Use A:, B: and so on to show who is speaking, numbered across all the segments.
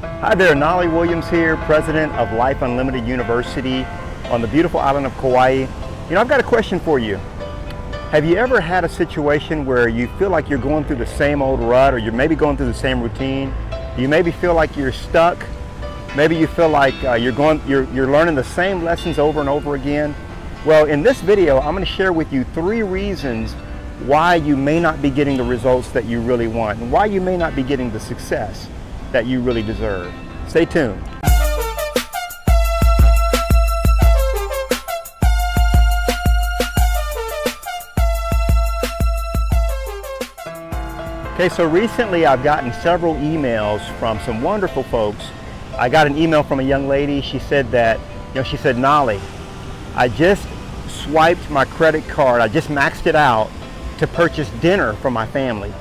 A: Hi there, Knolly here, president of Life Unlimited University on the beautiful island of Kauai. You know, I've got a question for you. Have you ever had a situation where you feel like you're going through the same old rut, or you're maybe going through the same routine? You maybe feel like you're stuck. Maybe you feel like you're learning the same lessons over and over again. Well, in this video, I'm going to share with you 3 reasons why you may not be getting the results that you really want, and why you may not be getting the success that you really deserve. Stay tuned. Okay, so recently I've gotten several emails from some wonderful folks. I got an email from a young lady. She said that, she said, Knolly, I just swiped my credit card. I just maxed it out to purchase dinner for my family.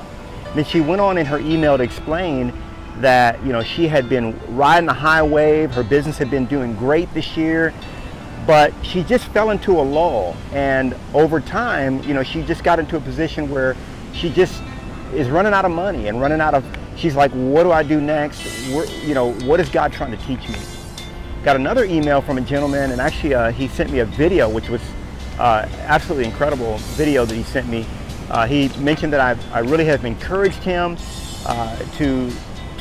A: Then she went on in her email to explain that, she had been riding a high wave. Her business had been doing great this year, but she just fell into a lull. And over time, she just got into a position where she just is running out of money and she's like, what do I do next? What is God trying to teach me? Got another email from a gentleman, and actually he sent me a video, which was absolutely incredible video that he sent me. He mentioned that I really have encouraged him to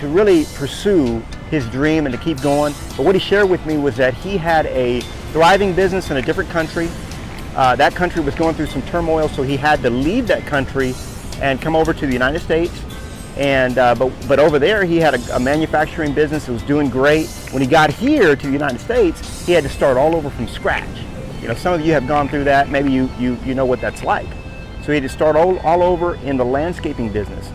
A: really pursue his dream and to keep going. But what he shared with me was that he had a thriving business in a different country. That country was going through some turmoil, so he had to leave that country and come over to the United States. And but over there he had a manufacturing business that was doing great. When he got here to the United States, he had to start all over from scratch. Some of you have gone through that. Maybe you know what that's like. So he had to start all over in the landscaping business.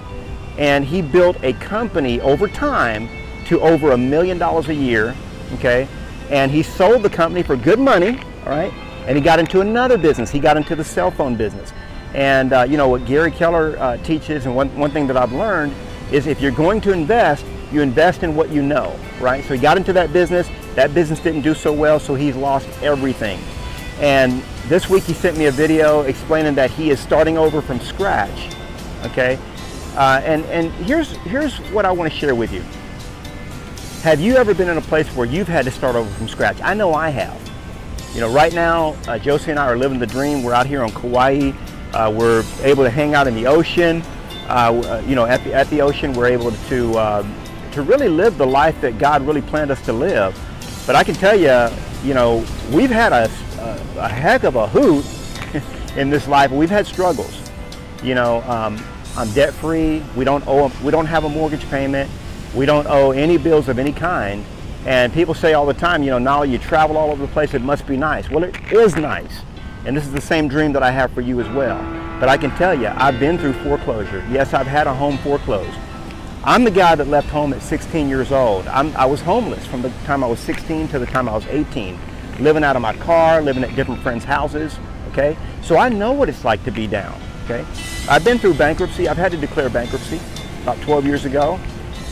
A: And he built a company over time to over $1 million a year, okay? And he sold the company for good money, all right? And he got into another business. He got into the cell phone business. And what Gary Keller teaches, and one thing that I've learned, is if you're going to invest, you invest in what you know, right? So he got into that business. That business didn't do so well, so he's lost everything. And this week he sent me a video explaining that he is starting over from scratch, okay? And here's what I want to share with you. Have you ever been in a place where you've had to start over from scratch? I know I have. Right now, Josie and I are living the dream. We're out here on Kauai. We're able to hang out in the ocean. At the ocean, we're able to really live the life that God really planned us to live. But I can tell you, we've had a heck of a hoot in this life. We've had struggles. I'm debt free. We don't have a mortgage payment. We don't owe any bills of any kind. And people say all the time, Knolly, you travel all over the place, it must be nice. Well, it is nice. And this is the same dream that I have for you as well. But I can tell you, I've been through foreclosure. Yes, I've had a home foreclosed. I'm the guy that left home at 16 years old. I was homeless from the time I was 16 to the time I was 18. Living out of my car, living at different friends' houses, okay? So I know what it's like to be down, okay? I've been through bankruptcy. I've had to declare bankruptcy about 12 years ago.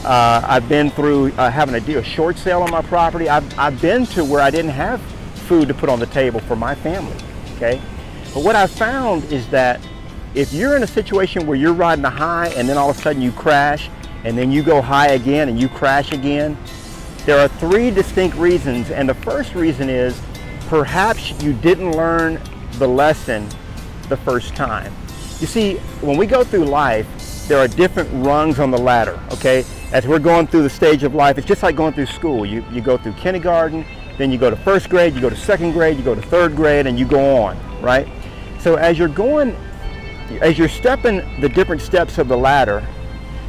A: I've been through having to do a short sale on my property. I've been to where I didn't have food to put on the table for my family, okay? But what I've found is that if you're in a situation where you're riding a high and then all of a sudden you crash, and then you go high again and you crash again, there are 3 distinct reasons. And the first reason is perhaps you didn't learn the lesson the first time. You see, when we go through life, there are different rungs on the ladder, okay? As we're going through the stage of life, it's just like going through school. You go through kindergarten, then you go to 1st grade, you go to 2nd grade, you go to 3rd grade, and you go on, right? So as you're stepping the different steps of the ladder,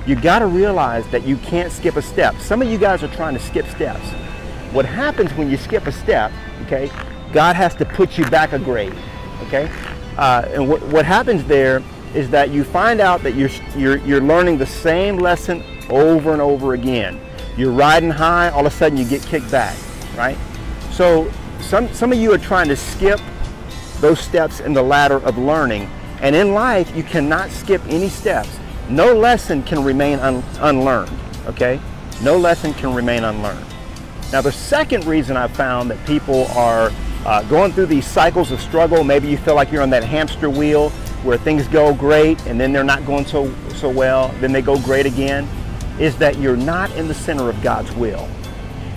A: you got to realize that you can't skip a step. Some of you guys are trying to skip steps. What happens when you skip a step, okay, God has to put you back a grade, okay? And what happens there is that you find out that you're learning the same lesson over and over again. You're riding high, all of a sudden you get kicked back, right? So some of you are trying to skip those steps in the ladder of learning. And in life, you cannot skip any steps. No lesson can remain unlearned, okay? No lesson can remain unlearned. Now, the second reason I've found that people are going through these cycles of struggle, maybe you feel like you're on that hamster wheel where things go great and then they're not going so well, then they go great again, is that you're not in the center of God's will.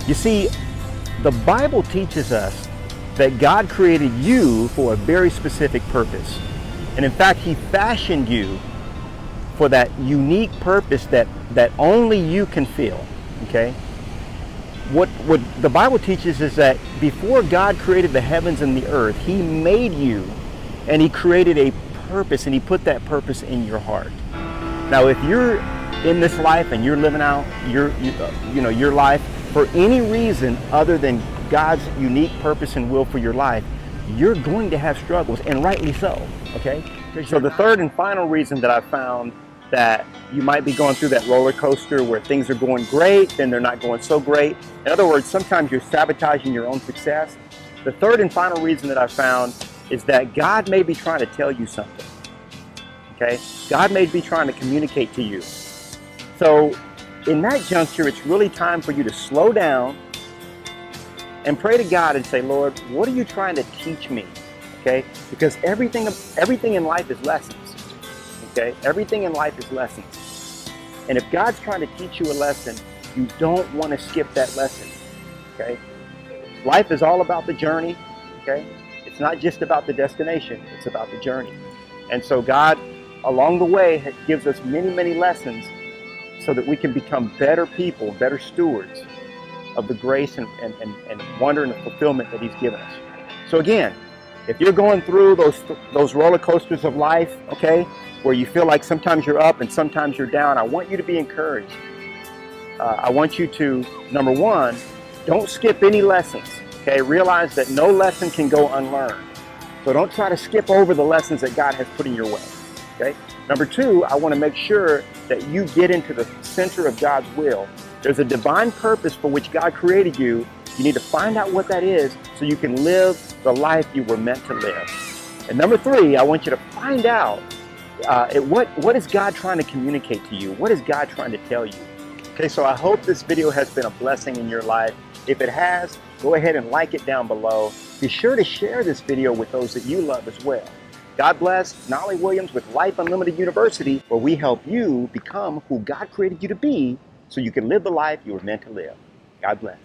A: You see, the Bible teaches us that God created you for a very specific purpose. And in fact, He fashioned you for that unique purpose that only you can feel, okay? What the Bible teaches is that before God created the heavens and the earth, He made you, and He created a purpose, and He put that purpose in your heart. Now, if you're in this life and you're living out your life for any reason other than God's unique purpose and will for your life, you're going to have struggles, and rightly so, okay? So the third and final reason that I found that you might be going through that roller coaster where things are going great, then they're not going so great. In other words, sometimes you're sabotaging your own success. The third and final reason that I found is that God may be trying to tell you something, okay? God may be trying to communicate to you. So in that juncture, it's really time for you to slow down and pray to God and say, Lord, what are you trying to teach me? Okay? Because everything in life is lessons. Okay? Everything in life is lessons. And if God's trying to teach you a lesson, you don't want to skip that lesson. Okay? Life is all about the journey. Okay? It's not just about the destination, it's about the journey. And so God, along the way, gives us many, many lessons so that we can become better people, better stewards of the grace and wonder and the fulfillment that He's given us. So again, if you're going through those roller coasters of life, okay, where you feel like sometimes you're up and sometimes you're down, I want you to be encouraged. I want you to, number one, don't skip any lessons, okay? Realize that no lesson can go unlearned. So don't try to skip over the lessons that God has put in your way, okay? Number two, I want to make sure that you get into the center of God's will. There's a divine purpose for which God created you. You need to find out what that is so you can live the life you were meant to live. And number three, I want you to find out what is God trying to communicate to you? What is God trying to tell you? Okay, so I hope this video has been a blessing in your life. If it has, go ahead and like it down below. Be sure to share this video with those that you love as well. God bless. Knolly Williams with Life Unlimited University, where we help you become who God created you to be so you can live the life you were meant to live. God bless.